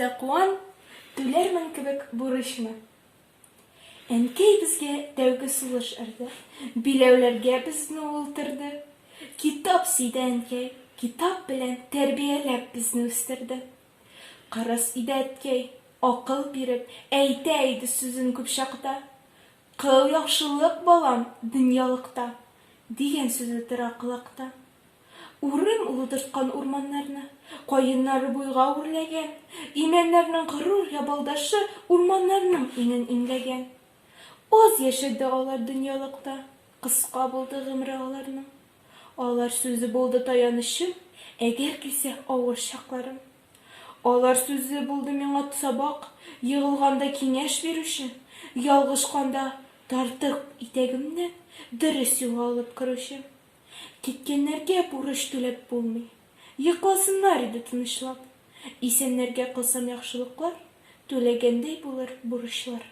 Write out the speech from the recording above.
күзә куан, түләрмен кебек бурычны. Әнкәй безгә тәүге сулыш өрде, биләүләргә безне ултырды. Китап сөйде әнкәй, китап белән тәрбияләп безне үстерде. Кырыс иде әткәй, акыл биреп, әйтә иде сүзен күп чакта. Кыл яхшылык балам дөньялыкта, дигән сүзе тора колакта. Урын ултырткан урманнарны, каеннары буйга үрләгән, имәннәрнең кырур ябалдашы урманнарның иңен иңләгән. Аз яшәде алар дөньялыкта, кыска булды гомре аларның. Алар сүзе булды таянычым, әгәр килсә авыр чакларым. Алар сүзе булды миңа сабак, егылганда киңәш бирүче, ялгышканда тартып итәгемнән дөрес юлга алып керүче. Киткәннәргә бурыч түләп булмый, йокласыннар иде тынычлап. Исәннәргә кылсам яхшылыклар, түләгәндәй булыр бурычлар.